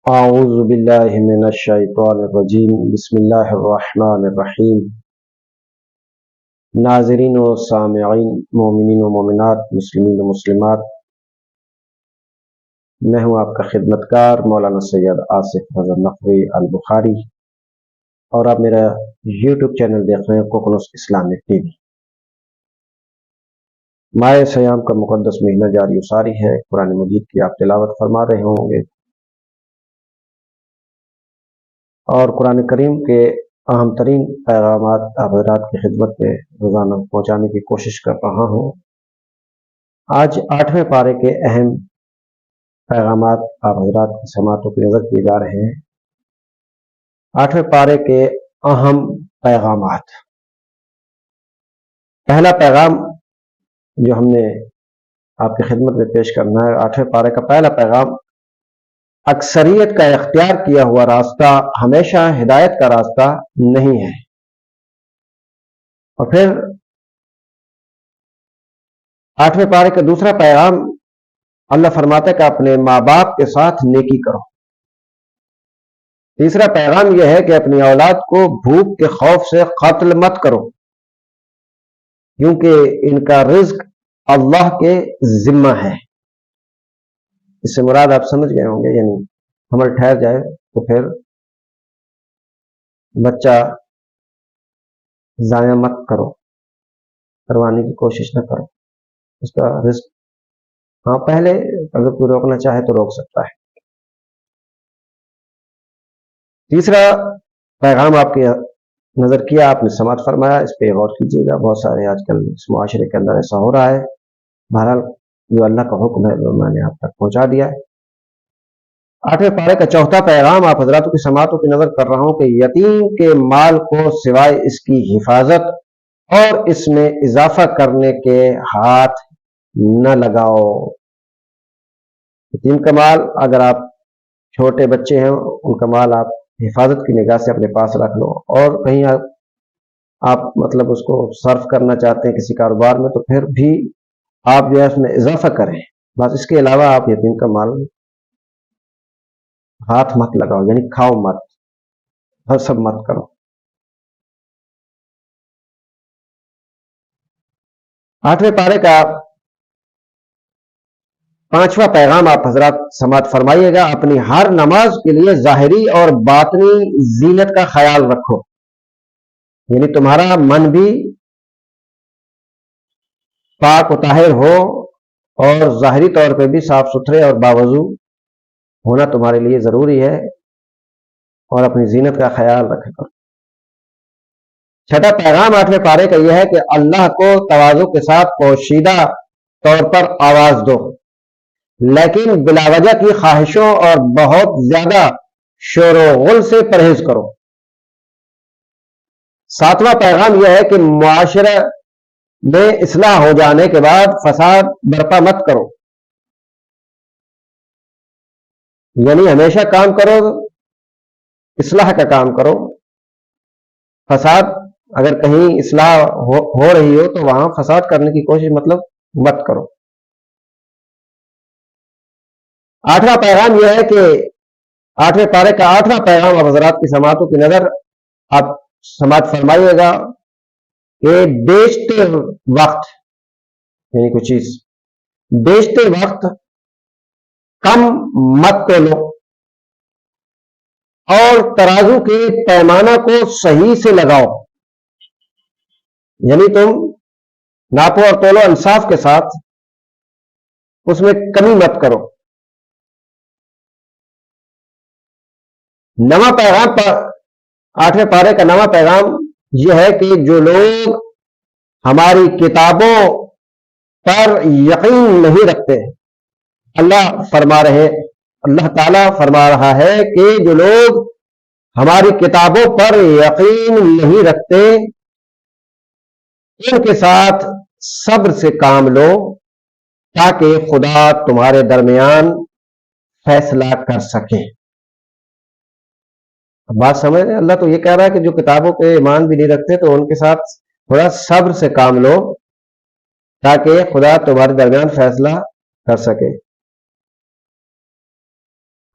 اعوذ باللہ من الشیطان الرجیم بسم اللہ الرحمن الرحیم۔ ناظرین و سامعین، مومنین و مومنات، مسلمین و مسلمات، میں ہوں آپ کا خدمتگار مولانا سید آصف رضا نقوی البخاری، اور آپ میرا یوٹیوب چینل دیکھ رہے ہیں کوکنوس اسلامک ٹی وی۔ ماہ سیام کا مقدس مہینہ جاری و ساری ہے، قرآن مجید کی آپ تلاوت فرما رہے ہوں گے اور قرآن کریم کے اہم ترین پیغامات آپ حضرات کی خدمت میں روزانہ پہنچانے کی کوشش کر رہا ہوں۔ آج 8ویں پارے کے اہم پیغامات آپ حضرات کی سماعتوں کی نظر کیے جا رہے ہیں۔ 8ویں پارے کے اہم پیغامات۔ پہلا پیغام جو ہم نے آپ کی خدمت میں پیش کرنا ہے، 8ویں پارے کا پہلا پیغام: اکثریت کا اختیار کیا ہوا راستہ ہمیشہ ہدایت کا راستہ نہیں ہے۔ اور پھر 8ویں پارے کا دوسرا پیغام اللہ فرماتا ہے کہ اپنے ماں باپ کے ساتھ نیکی کرو۔ تیسرا پیغام یہ ہے کہ اپنی اولاد کو بھوک کے خوف سے قتل مت کرو، کیونکہ ان کا رزق اللہ کے ذمہ ہے۔ اس سے مراد آپ سمجھ گئے ہوں گے، یعنی حمل ٹھہر جائے تو پھر بچہ ضائع مت کرو، کروانے کی کوشش نہ کرو، اس کا رزق ہاں پہلے اگر کوئی روکنا چاہے تو روک سکتا ہے۔ تیسرا پیغام آپ کی نظر کیا، آپ نے سماعت فرمایا، اس پہ غور کیجیے گا۔ بہت سارے آج کل اس معاشرے کے اندر ایسا ہو رہا ہے، بہرحال جو اللہ کا حکم ہے وہ میں نے آپ تک پہنچا دیا ہے۔ 8ویں پارے کا چوتھا پیغام آپ حضراتوں کی سماعتوں کی نظر کر رہا ہوں کہ یتیم کے مال کو سوائے اس کی حفاظت اور اس میں اضافہ کرنے کے ہاتھ نہ لگاؤ۔ یتیم کا مال، اگر آپ چھوٹے بچے ہیں ان کا مال آپ حفاظت کی نگاہ سے اپنے پاس رکھ لو، اور کہیں آپ مطلب اس کو صرف کرنا چاہتے ہیں کسی کاروبار میں، تو پھر بھی آپ جو ہے اس میں اضافہ کریں، بس اس کے علاوہ آپ یتیم کا مال ہاتھ مت لگاؤ، یعنی کھاؤ مت، حسب مت کرو۔ 8ویں پارے کا 5واں پیغام آپ حضرات سماعت فرمائیے گا: اپنی ہر نماز کے لیے ظاہری اور باطنی زینت کا خیال رکھو، یعنی تمہارا من بھی پاک و طاہر ہو اور ظاہری طور پہ بھی صاف ستھرے اور باوضو ہونا تمہارے لیے ضروری ہے، اور اپنی زینت کا خیال رکھے کرو۔ چھٹا پیغام 8ویں پارے کا یہ ہے کہ اللہ کو تواضع کے ساتھ پوشیدہ طور پر آواز دو، لیکن بلا وجہ کی خواہشوں اور بہت زیادہ شور و غل سے پرہیز کرو۔ 7واں پیغام یہ ہے کہ معاشرے میں اصلاح ہو جانے کے بعد فساد برپا مت کرو، یعنی ہمیشہ کام کرو، اصلاح کا کام کرو۔ فساد اگر کہیں اصلاح ہو رہی ہو تو وہاں فساد کرنے کی کوشش مطلب مت کرو۔ 8واں پیغام یہ ہے کہ 8ویں پارے کا 8واں پیغام آپ حضرات کی سماعتوں کی نظر آپ سماعت فرمائیے گا کہ بیچتے وقت، یعنی کوئی چیز بیچتے وقت کم مت تولو، اور ترازو کے پیمانہ کو صحیح سے لگاؤ، یعنی تم ناپو اور تولو انصاف کے ساتھ، اس میں کمی مت کرو۔ 9واں پیغام 8ویں پارے کا 9واں پیغام یہ ہے کہ جو لوگ ہماری کتابوں پر یقین نہیں رکھتے، اللہ تعالیٰ فرما رہا ہے کہ جو لوگ ہماری کتابوں پر یقین نہیں رکھتے ان کے ساتھ صبر سے کام لو، تاکہ خدا تمہارے درمیان فیصلہ کر سکے۔ بات سمجھ رہے ہیں؟ اللہ تو یہ کہہ رہا ہے کہ جو کتابوں پہ ایمان بھی نہیں رکھتے تو ان کے ساتھ تھوڑا صبر سے کام لو، تاکہ خدا تمہارے درمیان فیصلہ کر سکے۔